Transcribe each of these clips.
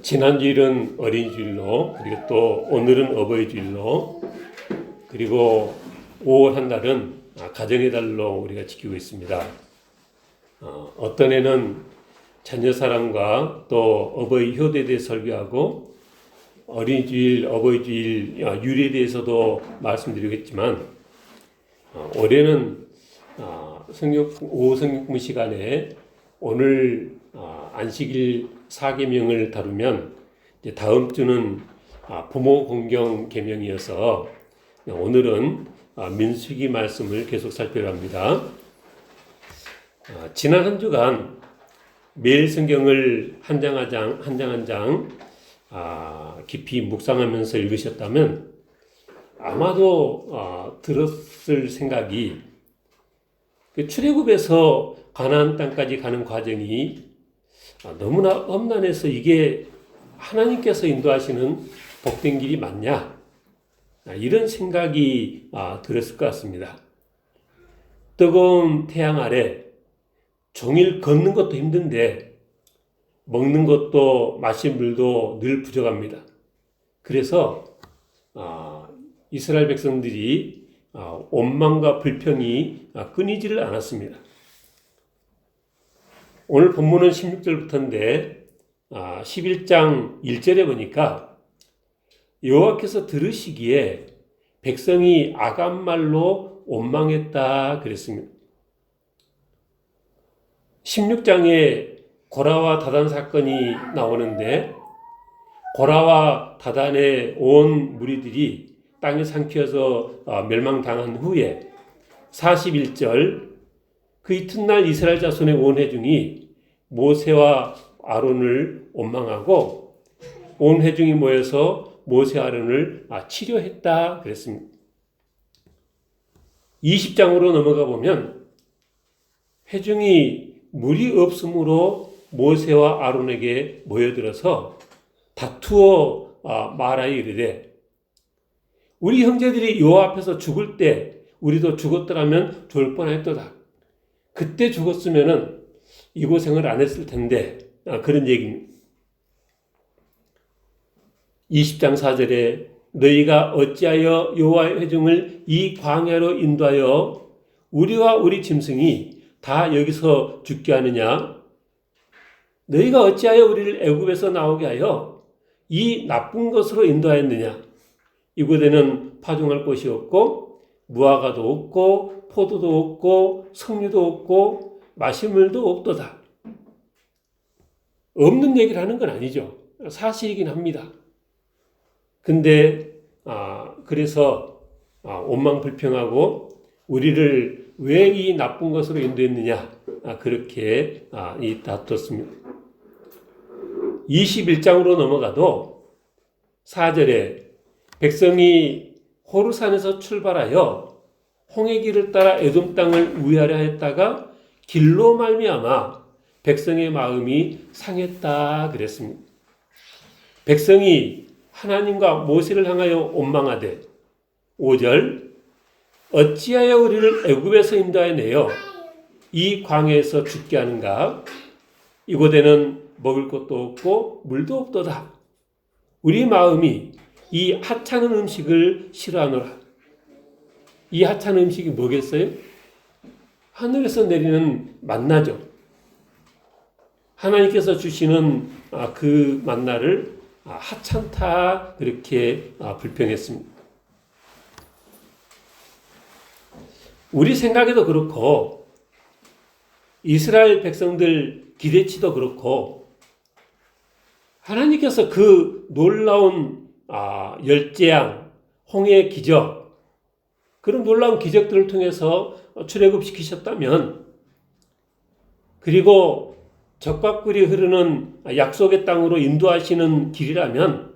지난 주일은 어린이주일로, 그리고 또 오늘은 어버이주일로, 그리고 5월 한 달은 가정의 달로 우리가 지키고 있습니다. 어떤 해는 자녀 사랑과 또 어버이 효도에 대해 설교하고, 어린이주일, 어버이주일 유래에 대해서도 말씀드리겠지만, 올해는 오후 성경공부 시간에 오늘 안식일 4계명을 다루면, 이제 다음 주는 부모 공경 계명이어서 오늘은 민수기 말씀을 계속 살펴봅니다. 지난 한 주간 매일 성경을 한 장 한 장 깊이 묵상하면서 읽으셨다면 아마도 들었을 생각이, 출애굽에서 가나안 땅까지 가는 과정이 너무나 험난해서 이게 하나님께서 인도하시는 복된 길이 맞냐, 이런 생각이 들었을 것 같습니다. 뜨거운 태양 아래 종일 걷는 것도 힘든데 먹는 것도 마실 물도 늘 부족합니다. 그래서 이스라엘 백성들이 원망과 불평이 끊이지를 않았습니다. 오늘 본문은 16절부터인데 11장 1절에 보니까 여호와께서 들으시기에 백성이 아간말로 원망했다 그랬습니다. 16장에 고라와 다단 사건이 나오는데, 고라와 다단의 온 무리들이 땅에 삼켜서 멸망당한 후에 41절, 그 이튿날 이스라엘 자손의 온 회중이 모세와 아론을 원망하고 온 회중이 모여서 모세 아론을 치료했다 그랬습니다. 20장으로 넘어가 보면 회중이 물이 없으므로 모세와 아론에게 모여들어서 다투어 말하여 이르되, 우리 형제들이 여호와 앞에서 죽을 때 우리도 죽었더라면 좋을 뻔했도다. 그때 죽었으면은 이 고생을 안 했을 텐데, 그런 얘기입니다. 20장 4절에 너희가 어찌하여 여호와의 회중을 이 광야로 인도하여 우리와 우리 짐승이 다 여기서 죽게 하느냐? 너희가 어찌하여 우리를 애굽에서 나오게 하여 이 나쁜 것으로 인도하였느냐? 이곳에는 파종할 곳이 없고 무화과도 없고 포도도 없고 석류도 없고 마실 물도 없도다. 없는 얘기를 하는 건 아니죠. 사실이긴 합니다. 근데 그래서 원망 불평하고 우리를 왜 이 나쁜 것으로 인도했느냐, 그렇게 다퉜습니다. 21장으로 넘어가도 4절에 백성이 호르산에서 출발하여 홍해 길을 따라 에돔 땅을 우회하려 했다가 길로 말미암아 백성의 마음이 상했다 그랬습니다. 백성이 하나님과 모세를 향하여 원망하되, 5절 어찌하여 우리를 애굽에서 인도하여 내어 이 광야에서 죽게 하는가? 이곳에는 먹을 것도 없고 물도 없도다. 우리 마음이 이 하찮은 음식을 싫어하노라. 이 하찮은 음식이 뭐겠어요? 하늘에서 내리는 만나죠. 하나님께서 주시는 그 만나를 하찮다 그렇게 불평했습니다. 우리 생각에도 그렇고 이스라엘 백성들 기대치도 그렇고, 하나님께서 그 놀라운 열재앙, 홍해 기적, 그런 놀라운 기적들을 통해서 출애굽시키셨다면, 그리고 적과 꿀이 흐르는 약속의 땅으로 인도하시는 길이라면,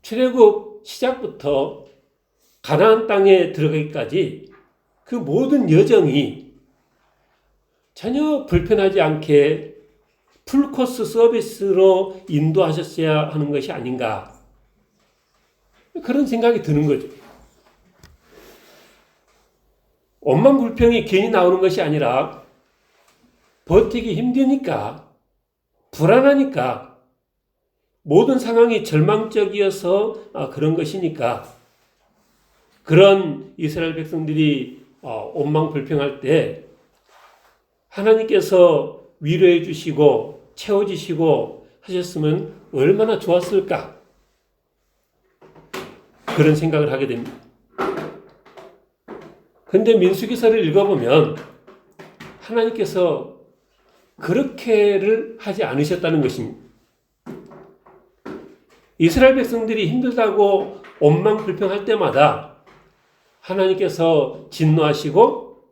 출애굽 시작부터 가나안 땅에 들어가기까지 그 모든 여정이 전혀 불편하지 않게 풀코스 서비스로 인도하셨어야 하는 것이 아닌가, 그런 생각이 드는 거죠. 원망 불평이 괜히 나오는 것이 아니라 버티기 힘드니까, 불안하니까 모든 상황이 절망적이어서 그런 것이니까 그런 이스라엘 백성들이 원망불평할 때 하나님께서 위로해 주시고 채워주시고 하셨으면 얼마나 좋았을까 그런 생각을 하게 됩니다. 근데 민수기서를 읽어보면 하나님께서 그렇게를 하지 않으셨다는 것입니다. 이스라엘 백성들이 힘들다고 원망불평할 때마다 하나님께서 진노하시고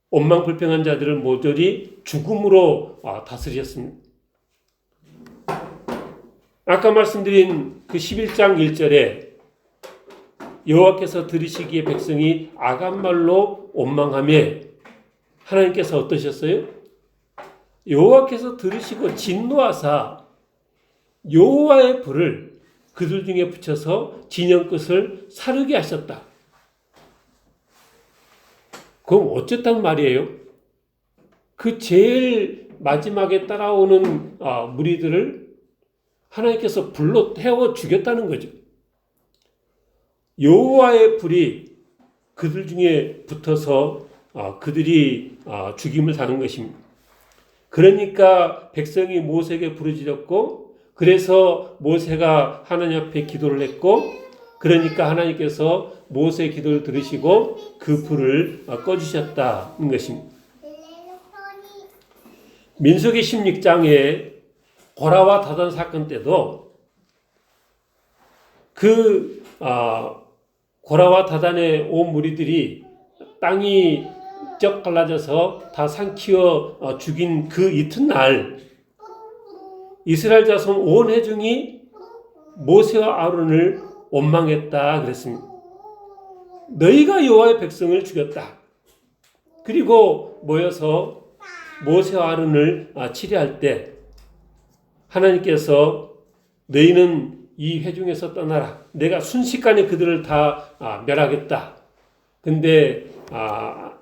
원망불평한 자들을 모조리 죽음으로 다스리셨습니다. 아까 말씀드린 그 11장 1절에 여호와께서 들으시기에 백성이 악한 말로 원망하며 하나님께서 어떠셨어요? 여호와께서 들으시고 진노하사 여호와의 불을 그들 중에 붙여서 진영 끝을 사르게 하셨다. 그럼 어쨌단 말이에요? 그 제일 마지막에 따라오는 무리들을 하나님께서 불로 태워 죽였다는 거죠. 여호와의 불이 그들 중에 붙어서 그들이 죽임을 당한 것입니다. 그러니까 백성이 모세에게 부르짖었고 그래서 모세가 하나님 앞에 기도를 했고 그러니까 하나님께서 모세의 기도를 들으시고 그 불을 꺼주셨다는 것입니다. 민수기 16장에 고라와 다단 사건 때도 그 고라와 다단의 온 무리들이 땅이 쩍 갈라져서 다 삼키어 죽인 그 이튿날 이스라엘 자손 온 회중이 모세와 아론을 원망했다 그랬습니다. 너희가 여호와의 백성을 죽였다. 그리고 모여서 모세와 아론을 치려할 때 하나님께서 너희는 이 회중에서 떠나라. 내가 순식간에 그들을 다 멸하겠다. 근데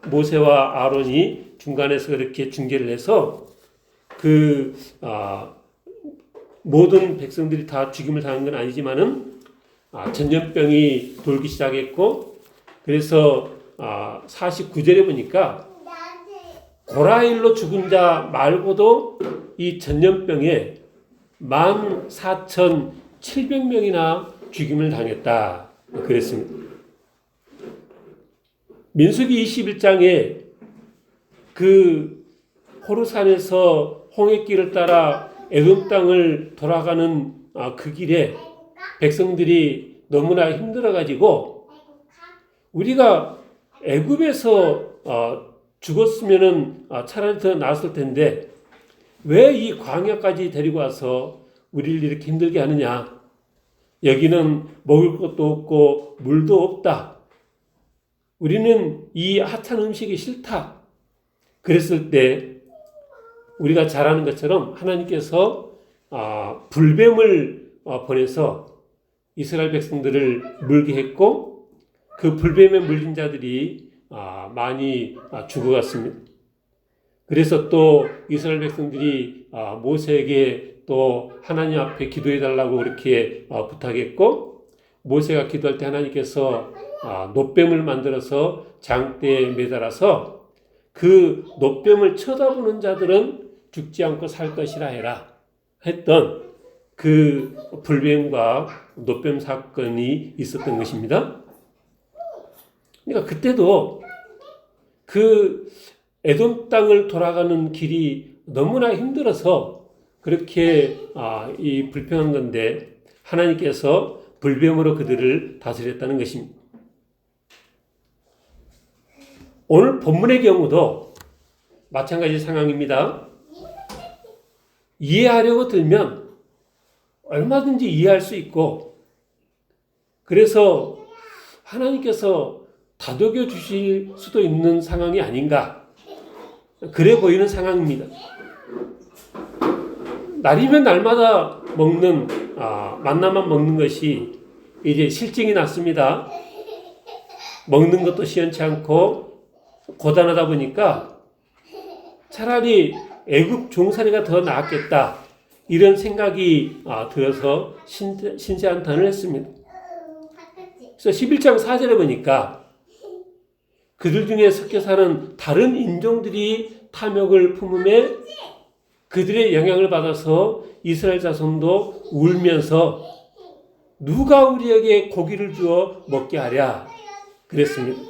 모세와 아론이 중간에서 그렇게 중재를 해서 그 모든 백성들이 다 죽임을 당한 건 아니지만은 전염병이 돌기 시작했고 그래서 49절에 보니까 고라일로 죽은 자 말고도 이 전염병에 14,700명이나 죽임을 당했다 그랬습니다. 민수기 21장에 그 호르산에서 홍해길을 따라 에돔 땅을 돌아가는 그 길에 백성들이 너무나 힘들어가지고 우리가 애굽에서 죽었으면은 차라리 더 나았을 텐데 왜 이 광야까지 데리고 와서 우리를 이렇게 힘들게 하느냐? 여기는 먹을 것도 없고 물도 없다. 우리는 이 하찮은 음식이 싫다. 그랬을 때 우리가 잘 아는 것처럼 하나님께서 불뱀을 보내서 이스라엘 백성들을 물게 했고 그 불뱀에 물린 자들이 많이 죽어갔습니다. 그래서 또 이스라엘 백성들이 모세에게 또 하나님 앞에 기도해달라고 그렇게 부탁했고 모세가 기도할 때 하나님께서 놋뱀을 만들어서 장대에 매달아서 그 놋뱀을 쳐다보는 자들은 죽지 않고 살 것이라 해라 했던 그 불뱀과 놋뱀 사건이 있었던 것입니다. 그러니까 그때도 그 에돔 땅을 돌아가는 길이 너무나 힘들어서 그렇게 이 불평한 건데 하나님께서 불뱀으로 그들을 다스렸다는 것입니다. 오늘 본문의 경우도 마찬가지 상황입니다. 이해하려고 들면 얼마든지 이해할 수 있고 그래서 하나님께서 다독여 주실 수도 있는 상황이 아닌가 그래 보이는 상황입니다. 날이면 날마다 먹는 만나만 먹는 것이 이제 실증이 났습니다. 먹는 것도 시원치 않고 고단하다 보니까 차라리 애굽 종살이가 더 나았겠다 이런 생각이 들어서 신세한탄을 했습니다. 그래서 11장 4절에 보니까 그들 중에 섞여 사는 다른 인종들이 탐욕을 품음에 그들의 영향을 받아서 이스라엘 자손도 울면서 누가 우리에게 고기를 주어 먹게 하랴 그랬습니다.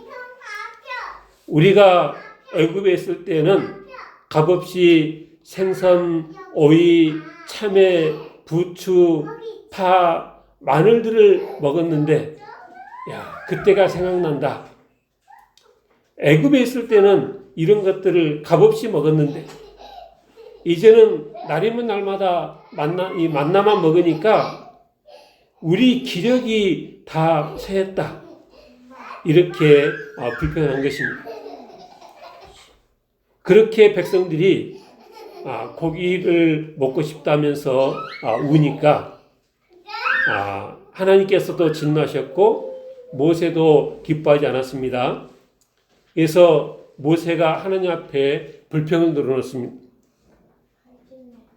우리가 애굽에 있을 때는 값없이 생선, 오이, 참외, 부추, 파, 마늘들을 먹었는데 그때가 생각난다. 애굽에 있을 때는 이런 것들을 값없이 먹었는데 이제는 날이면 날마다 이 만나만 먹으니까 우리 기력이 다 쇠했다. 이렇게 불평한 것입니다. 그렇게 백성들이 고기를 먹고 싶다면서 우니까 하나님께서도 진노하셨고 모세도 기뻐하지 않았습니다. 그래서 모세가 하나님 앞에 불평을 늘어놓습니다.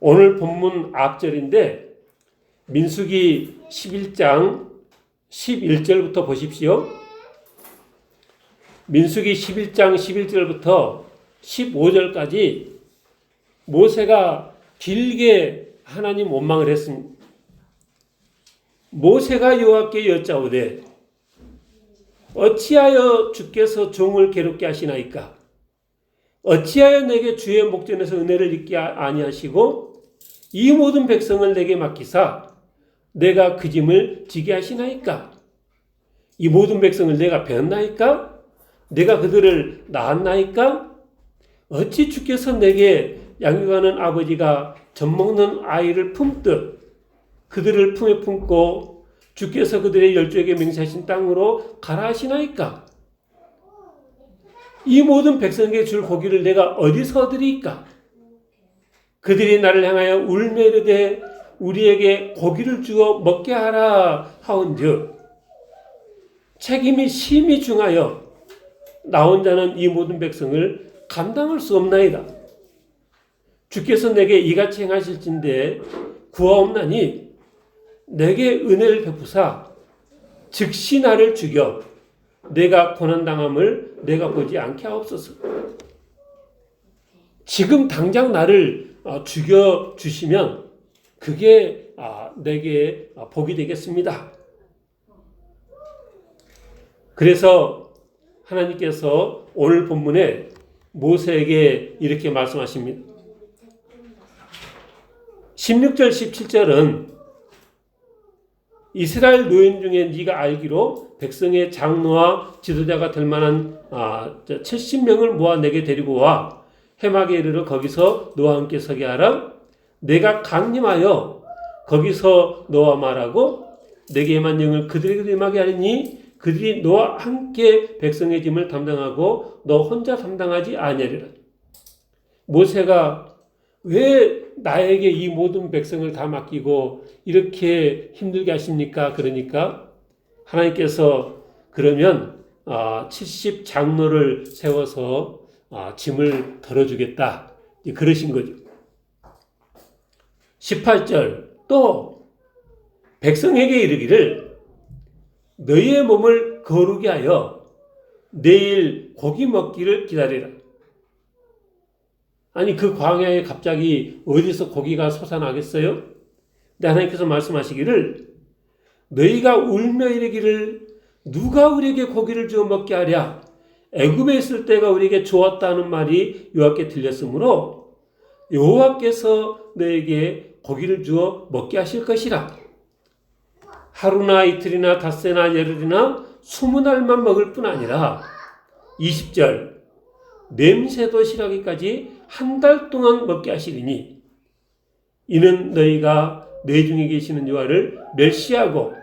오늘 본문 앞절인데 민수기 11장 11절부터 보십시오. 민수기 11장 11절부터 15절까지 모세가 길게 하나님 원망을 했습니다. 모세가 여호와께 여짜오되 어찌하여 주께서 종을 괴롭게 하시나이까? 어찌하여 내게 주의 목전에서 은혜를 잊게 아니하시고 이 모든 백성을 내게 맡기사 내가 그 짐을 지게 하시나이까? 이 모든 백성을 내가 배웠나이까? 내가 그들을 낳았나이까? 어찌 주께서 내게 양육하는 아버지가 젖먹는 아이를 품듯 그들을 품에 품고 주께서 그들의 열조에게 맹세하신 땅으로 가라 하시나이까? 이 모든 백성에게 줄 고기를 내가 어디서 얻으리이까? 그들이 나를 향하여 울며 이르되 우리에게 고기를 주어 먹게 하라 하온즉 책임이 심히 중하여 나 혼자는 이 모든 백성을 감당할 수 없나이다. 주께서 내게 이같이 행하실진데 구하옵나니 내게 은혜를 베푸사 즉시 나를 죽여 내가 고난당함을 내가 보지 않게 하옵소서. 지금 당장 나를 죽여주시면 그게 내게 복이 되겠습니다. 그래서 하나님께서 오늘 본문에 모세에게 이렇게 말씀하십니다. 16절 17절은 이스라엘 노인 중에 네가 알기로 백성의 장로와 지도자가 될 만한 70명을 모아 내게 데리고 와 해막에 이르러 거기서 너와 함께 서게 하라. 내가 강림하여 거기서 너와 말하고 내게만 영을 그들에게 임하게 하리니 그들이 너와 함께 백성의 짐을 담당하고 너 혼자 담당하지 아니하리라. 모세가 왜 나에게 이 모든 백성을 다 맡기고 이렇게 힘들게 하십니까? 그러니까 하나님께서 그러면 70 장로를 세워서 짐을 덜어주겠다. 그러신 거죠. 18절 또 백성에게 이르기를 너희의 몸을 거룩게 하여 내일 고기 먹기를 기다리라. 아니 그 광야에 갑자기 어디서 고기가 솟아나겠어요? 근데 하나님께서 말씀하시기를 너희가 울며 이르기를 누가 우리에게 고기를 주어 먹게 하랴? 애굽에 있을 때가 우리에게 좋았다는 말이 여호와께 들렸으므로 여호와께서 너에게 고기를 주어 먹게 하실 것이라. 하루나 이틀이나 닷새나 열흘이나 20날만 먹을 뿐 아니라 20절 냄새도 싫어하기까지 한 달 동안 먹게 하시리니 이는 너희가 내 중에 계시는 여호와를 멸시하고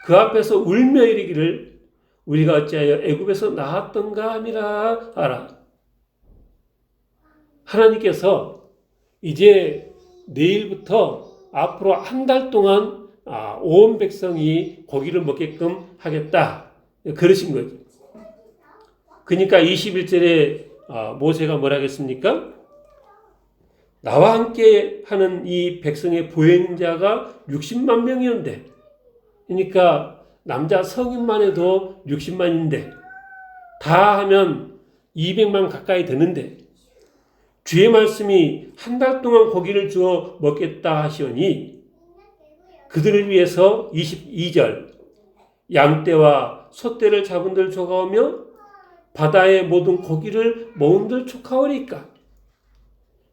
그 앞에서 울며 이르기를 우리가 어찌하여 애굽에서 나왔던가 함이라 하라. 하나님께서 이제 내일부터 앞으로 한 달 동안 온 백성이 고기를 먹게끔 하겠다. 그러신 거죠. 그러니까 21절에 모세가 뭐라 하겠습니까? 나와 함께 하는 이 백성의 보행자가 60만 명이었는데, 그러니까 남자 성인만 해도 60만인데 다 하면 200만 가까이 되는데, 주의 말씀이 한 달 동안 고기를 주어 먹겠다 하시오니 그들을 위해서 22절 양떼와 소떼를 잡은들 조가오며 바다의 모든 고기를 모은들 촉하오리까.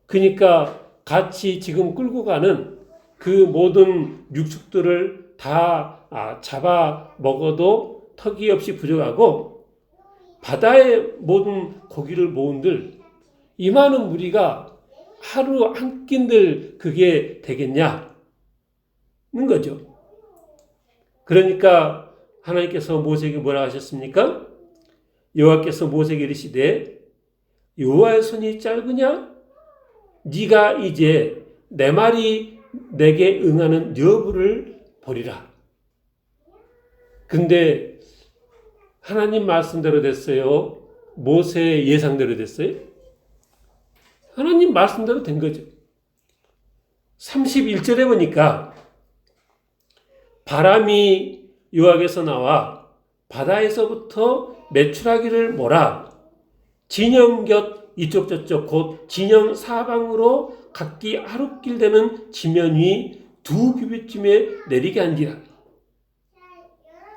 그러니까 같이 지금 끌고 가는 그 모든 육축들을 다 잡아 먹어도 턱이 없이 부족하고, 바다의 모든 고기를 모은들, 이 많은 무리가 하루 한 끼들 그게 되겠냐는 거죠. 그러니까 하나님께서 모세에게 뭐라 하셨습니까? 여호와께서 모세에게 이르시되 여호와의 손이 짧으냐? 네가 이제 내 말이 내게 응하는 여부를 보리라. 근데 하나님 말씀대로 됐어요? 모세의 예상대로 됐어요? 하나님 말씀대로 된 거죠. 31절에 보니까 바람이 여호와께서 나와 바다에서부터 메추라기를 몰아 진영 곁 이쪽 저쪽 곧 진영 사방으로 각기 하루길 되는 지면 위 2규빗쯤에 내리게 한지라.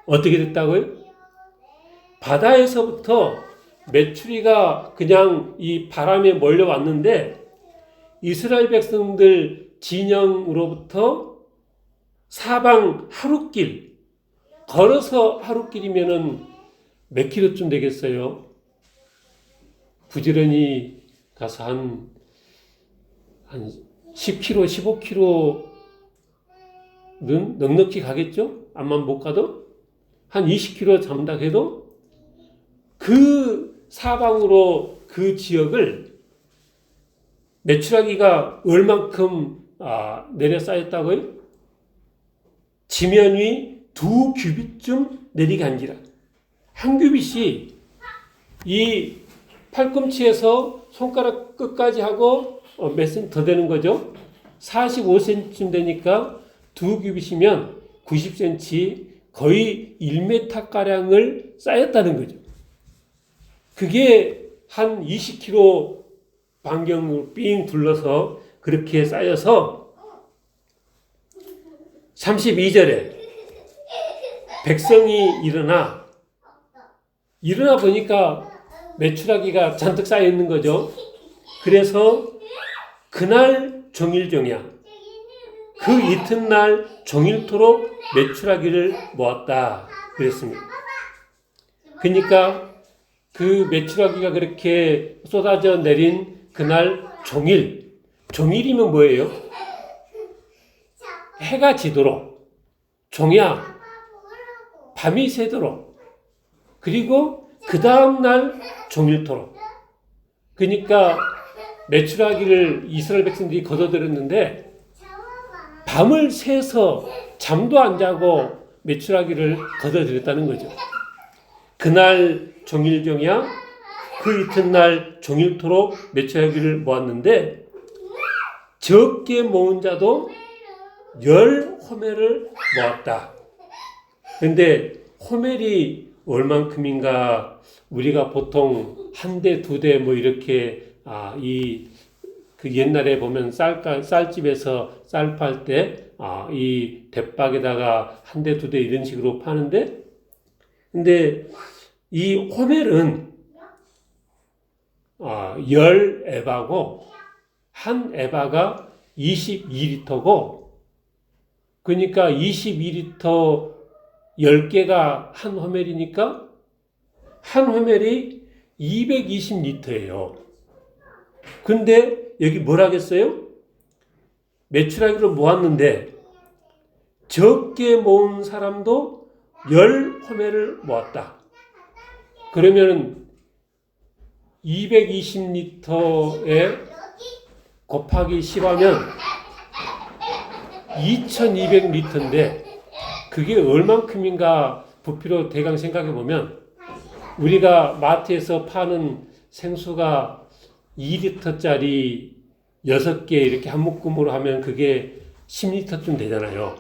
어떻게 됐다고요? 바다에서부터 메추리가 그냥 이 바람에 몰려왔는데, 이스라엘 백성들 진영으로부터 사방 하루길, 걸어서 하루길이면은 몇 킬로쯤 되겠어요? 부지런히 가서 한 10km, 15km는 넉넉히 가겠죠? 암만 못 가도? 한 20km 잡는다 해도 그 사방으로 그 지역을 메추라기가 얼만큼 내려 쌓였다고요? 지면 위 2규빗쯤 내리게 한지라. 한 규빗이 이 팔꿈치에서 손가락 끝까지 하고 몇 센치 더 되는 거죠? 45cm쯤 되니까 2규빗이면 90cm, 거의 1m가량을 쌓였다는 거죠. 그게 한 20km 반경으로 삥 둘러서 그렇게 쌓여서 32절에 백성이 일어나 보니까 메추라기가 잔뜩 쌓여 있는 거죠. 그래서 그날 종일종야, 그 이튿날 종일토록 메추라기를 모았다 그랬습니다. 그러니까 그 메추라기가 그렇게 쏟아져 내린 그날 종일이면 뭐예요? 해가 지도록, 종야, 밤이 새도록, 그리고 그 다음날 종일토록. 그러니까 메추라기를 이스라엘 백성들이 거둬들였는데 밤을 새서 잠도 안 자고 메추라기를 거둬들였다는 거죠. 그날 종일종야, 그 이튿날 종일토록 메추라기를 모았는데 적게 모은 자도 10호멜을 모았다. 그런데 호멜이 얼만큼인가? 우리가 보통 한 대, 두 대 뭐 이렇게 그 옛날에 보면 쌀집에서 쌀 팔 때 이 대박에다가 한 대, 두 대 이런 식으로 파는데, 근데 이 호멜은 10에바고 한 에바가 22리터고, 그러니까 22리터 10개가 한 호멜이니까 한 호멜이 220리터예요. 근데 여기 뭐라겠어요? 메추라기를 모았는데 적게 모은 사람도 10호멜을 모았다. 그러면 220리터에 곱하기 10하면 2200리터인데 그게 얼만큼인가 부피로 대강 생각해 보면, 우리가 마트에서 파는 생수가 2리터짜리 6개 이렇게 한 묶음으로 하면 그게 10리터쯤 되잖아요.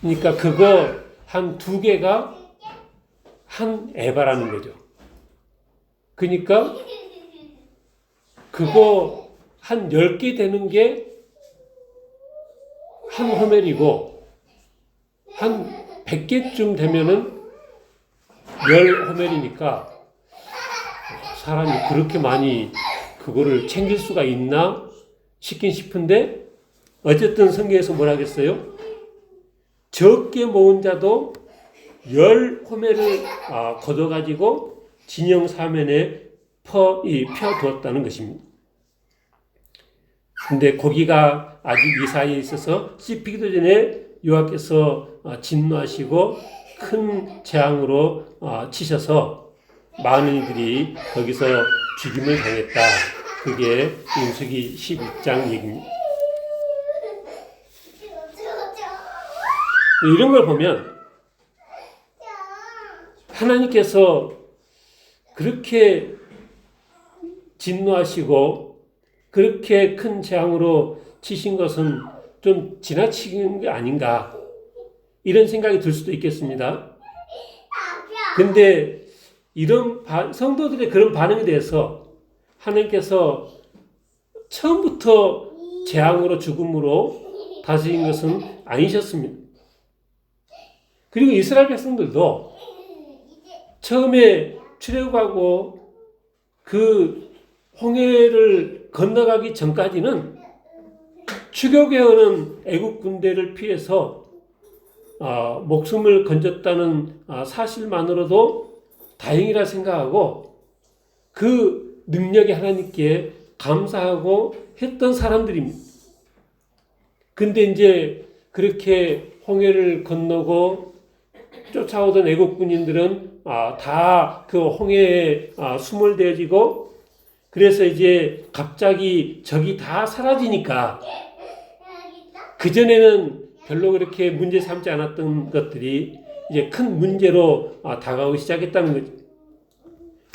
그러니까 그거 한 2개가 한 에바라는 거죠. 그러니까 그거 한 10개 되는 게 한 호멜이고 한 100개쯤 되면은 10호멜이니까 사람이 그렇게 많이 그거를 챙길 수가 있나 싶긴 싶은데 어쨌든 성경에서 뭐라 하겠어요? 적게 모은 자도 10호멜을 걷어가지고 진영 사면에 펴두었다는 것입니다. 근데 고기가 아직 이 사이에 있어서 씹히기도 전에 여호와께서 진노하시고 큰 재앙으로 치셔서 많은 이들이 거기서 죽임을 당했다. 그게 민수기 11장 얘기입니다. 이런 걸 보면 하나님께서 그렇게 진노하시고 그렇게 큰 재앙으로 치신 것은 좀 지나치는 게 아닌가 이런 생각이 들 수도 있겠습니다. 근데 이런 성도들의 그런 반응에 대해서 하나님께서 처음부터 재앙으로 죽음으로 다스린 것은 아니셨습니다. 그리고 이스라엘 백성들도 처음에 출애굽하고 그 홍해를 건너가기 전까지는 추격해오는 애국 군대를 피해서 목숨을 건졌다는 사실만으로도 다행이라 생각하고 그 능력이 하나님께 감사하고 했던 사람들입니다. 근데 이제 그렇게 홍해를 건너고 쫓아오던 애국 군인들은 다 그 홍해에 숨을 대지고 그래서 이제 갑자기 적이 다 사라지니까 그전에는 별로 그렇게 문제 삼지 않았던 것들이 이제 큰 문제로 다가오기 시작했다는 거죠.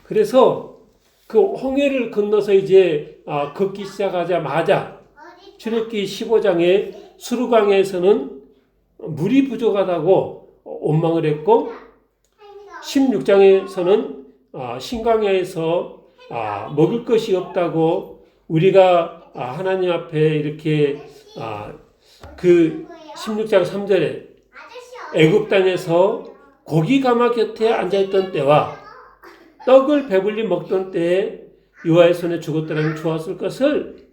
그래서 그 홍해를 건너서 이제 걷기 시작하자마자 출애굽기 15장에 수르강에서는 물이 부족하다고 원망을 했고 16장에서는 신광야에서 먹을 것이 없다고 우리가 하나님 앞에 이렇게 그 16장 3절에 애굽 땅에서 고기 가마 곁에 앉아있던 때와 떡을 배불리 먹던 때에 여호와의 손에 죽었더라면 좋았을 것을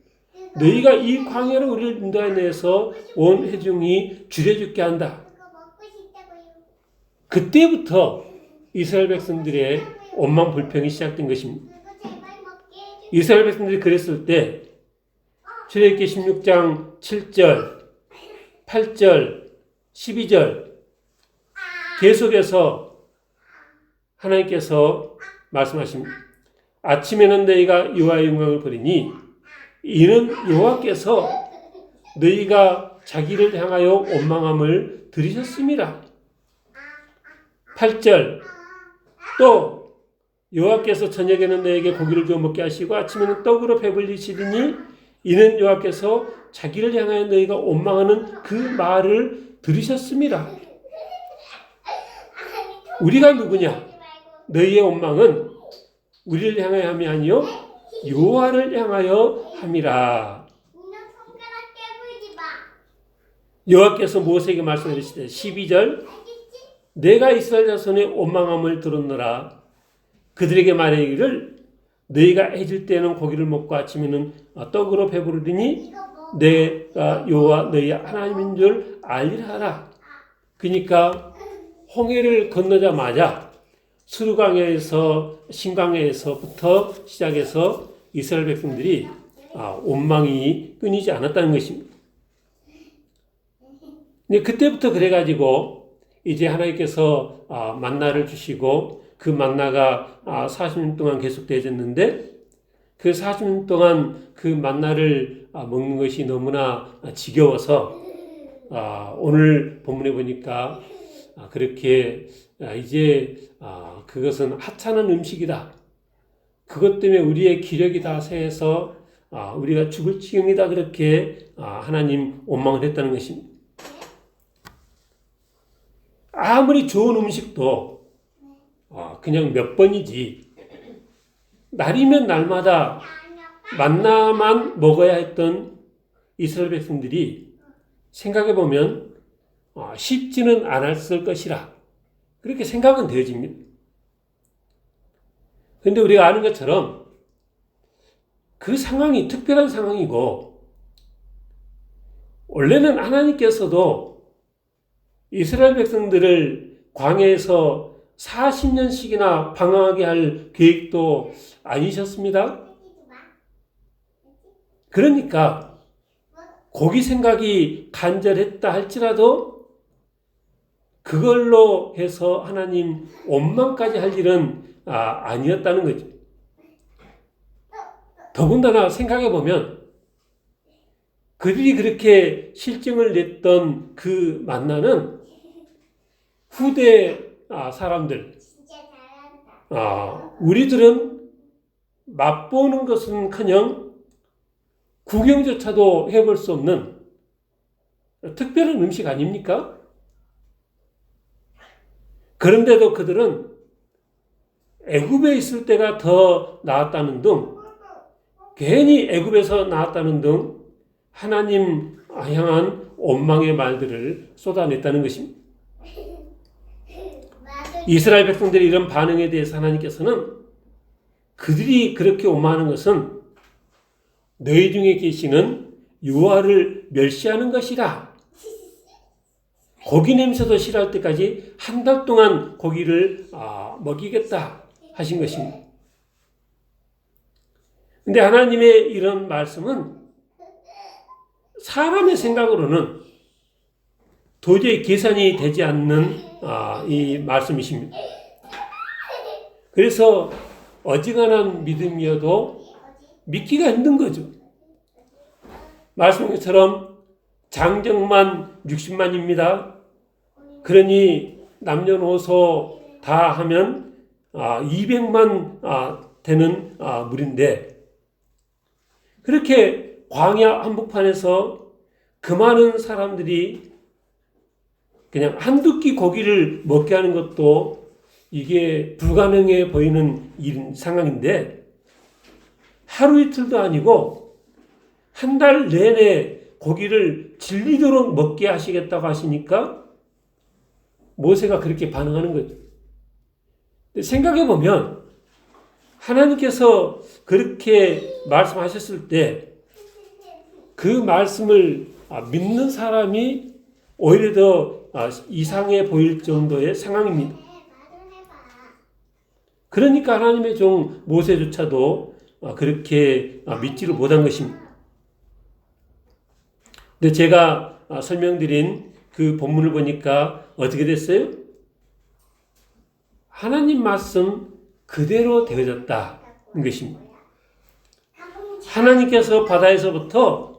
너희가 이 광야로 우리를 인도하여내서 온 회중이 주려 죽게 한다. 그때부터 이스라엘 백성들의 원망 불평이 시작된 것입니다. 이스라엘 백성들이 그랬을 때 출애굽기 16장 7절, 8절, 12절 계속해서 하나님께서 말씀하십니다. 아침에는 너희가 여호와의 영광을 보리니 이는 여호와께서 너희가 자기를 향하여 원망함을 들으셨음이라. 8절 또 여호와께서 저녁에는 너에게 고기를 주어 먹게 하시고 아침에는 떡으로 배불리시리니 이는 여호와께서 자기를 향하여 너희가 원망하는 그 말을 들으셨음이라. 우리가 누구냐? 너희의 원망은 우리를 향하여 함이 아니요 여호와를 향하여 함이라. 여호와께서 모세에게 말씀하시되 12절 내가 이스라엘 자손의 원망함을 들었노라. 그들에게 말하기를 너희가 해질 때는 고기를 먹고 아침에는 떡으로 배부르리니 내가 여호와 너희 하나님인 줄 알리라 하라. 그러니까 홍해를 건너자마자 수르강에서 신강에서부터 시작해서 이스라엘 백성들이 원망이 끊이지 않았다는 것입니다. 근데 그때부터 그래가지고 이제 하나님께서 만나를 주시고 그 만나가 40년 동안 계속 되어졌는데 그 40년 동안 그 만나를 먹는 것이 너무나 지겨워서 오늘 본문에 보니까 그렇게 이제 그것은 하찮은 음식이다. 그것 때문에 우리의 기력이 다 쇠해서 우리가 죽을 지경이다 그렇게 하나님 원망을 했다는 것입니다. 아무리 좋은 음식도 그냥 몇 번이지 날이면 날마다 만나만 먹어야 했던 이스라엘 백성들이 생각해보면 쉽지는 않았을 것이라 그렇게 생각은 되어집니다. 그런데 우리가 아는 것처럼 그 상황이 특별한 상황이고 원래는 하나님께서도 이스라엘 백성들을 광야에서 40년씩이나 방황하게 할 계획도 아니셨습니다. 그러니까 고기 생각이 간절했다 할지라도 그걸로 해서 하나님 원망까지 할 일은 아니었다는 거죠. 더군다나 생각해보면 그들이 그렇게 실증을 냈던 그 만나는 후대 사람들, 우리들은 맛보는 것은커녕 구경조차도 해볼 수 없는 특별한 음식 아닙니까? 그런데도 그들은 애굽에 있을 때가 더 나았다는 등 괜히 애굽에서 나았다는 등 하나님 향한 원망의 말들을 쏟아냈다는 것입니다. 이스라엘 백성들의 이런 반응에 대해서 하나님께서는 그들이 그렇게 원망하는 것은 너희 중에 계시는 여호와를 멸시하는 것이라. 고기 냄새도 싫어할 때까지 한 달 동안 고기를 먹이겠다 하신 것입니다. 근데 하나님의 이런 말씀은 사람의 생각으로는 도저히 계산이 되지 않는 이 말씀이십니다. 그래서 어지간한 믿음이어도 믿기가 힘든 거죠. 말씀처럼 장정만 60만입니다. 그러니 남녀노소 다 하면 200만 되는 물인데 그렇게 광야 한복판에서 그 많은 사람들이 그냥 한두 끼 고기를 먹게 하는 것도 이게 불가능해 보이는 상황인데 하루 이틀도 아니고 한 달 내내 고기를 질리도록 먹게 하시겠다고 하시니까 모세가 그렇게 반응하는 거죠. 생각해보면 하나님께서 그렇게 말씀하셨을 때 그 말씀을 믿는 사람이 오히려 더 이상해 보일 정도의 상황입니다. 그러니까 하나님의 종 모세조차도 그렇게 믿지를 못한 것입니다. 근데 제가 설명드린 그 본문을 보니까 어떻게 됐어요? 하나님 말씀 그대로 되어졌다는 것입니다. 하나님께서 바다에서부터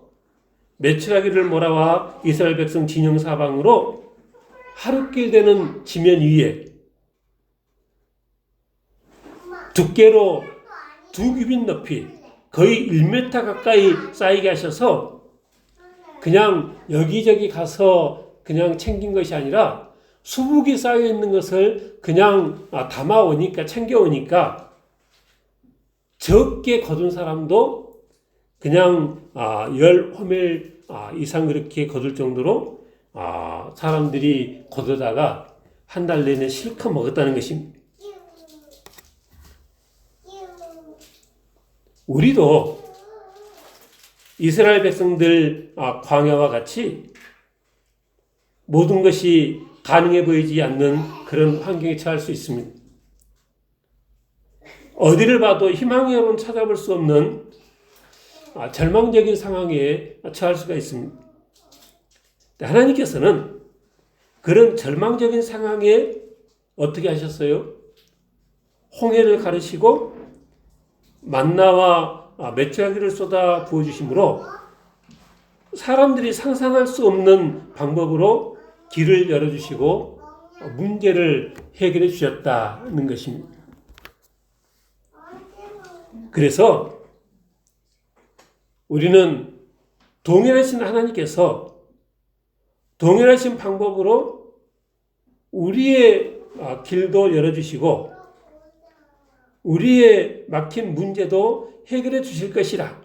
메추라기를 몰아와 이스라엘 백성 진영 사방으로 하루길 되는 지면 위에 두께로 2규빗 높이 거의 1m 가까이 쌓이게 하셔서 그냥 여기저기 가서 그냥 챙긴 것이 아니라 수북이 쌓여 있는 것을 그냥 담아오니까 챙겨오니까 적게 거둔 사람도 그냥 10호멜 이상 그렇게 거둘 정도로 사람들이 거두다가 한 달 내내 실컷 먹었다는 것입니다. 우리도 이스라엘 백성들 광야와 같이 모든 것이 가능해 보이지 않는 그런 환경에 처할 수 있습니다. 어디를 봐도 희망으로는 찾아볼 수 없는 절망적인 상황에 처할 수가 있습니다. 하나님께서는 그런 절망적인 상황에 어떻게 하셨어요? 홍해를 가르시고 만나와 메추라기를 쏟아 부어주심으로 사람들이 상상할 수 없는 방법으로 길을 열어주시고 문제를 해결해 주셨다는 것입니다. 그래서 우리는 동일하신 하나님께서 동일하신 방법으로 우리의 길도 열어주시고 우리의 막힌 문제도 해결해 주실 것이라.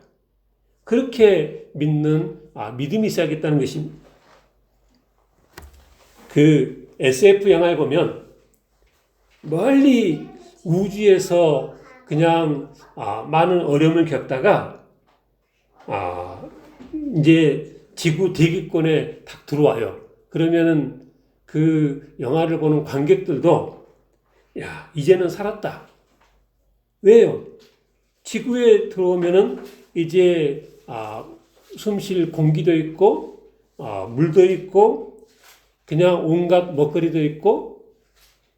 그렇게 믿는 믿음이 있어야겠다는 것입니다. 그 SF 영화에 보면 멀리 우주에서 그냥 많은 어려움을 겪다가 이제 지구 대기권에 딱 들어와요. 그러면은 그 영화를 보는 관객들도 야, 이제는 살았다. 왜요? 지구에 들어오면은 이제 숨 쉴 공기도 있고 물도 있고 그냥 온갖 먹거리도 있고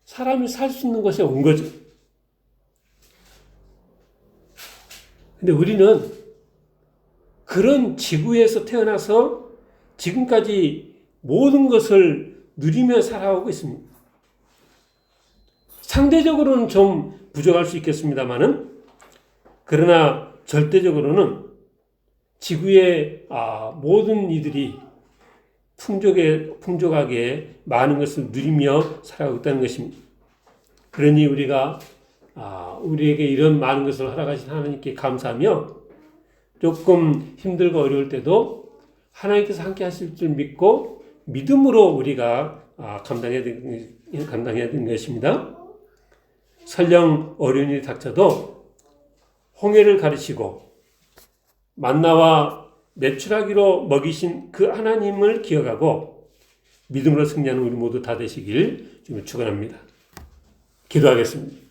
사람이 살 수 있는 곳에 온 거죠. 근데 우리는 그런 지구에서 태어나서 지금까지 모든 것을 누리며 살아오고 있습니다. 상대적으로는 좀 부족할 수 있겠습니다만은 그러나 절대적으로는 지구의 모든 이들이 풍족하게 많은 것을 누리며 살아가고 있다는 것입니다. 그러니 우리가 우리에게 이런 많은 것을 허락하신 하나님께 감사하며 조금 힘들고 어려울 때도 하나님께서 함께 하실 줄 믿고 믿음으로 우리가 감당해야 되는 것입니다. 설령 어려운 일이 닥쳐도 홍해를 가르치고 만나와 메추라기로 먹이신 그 하나님을 기억하고 믿음으로 승리하는 우리 모두 다 되시길 주님 축원합니다. 기도하겠습니다.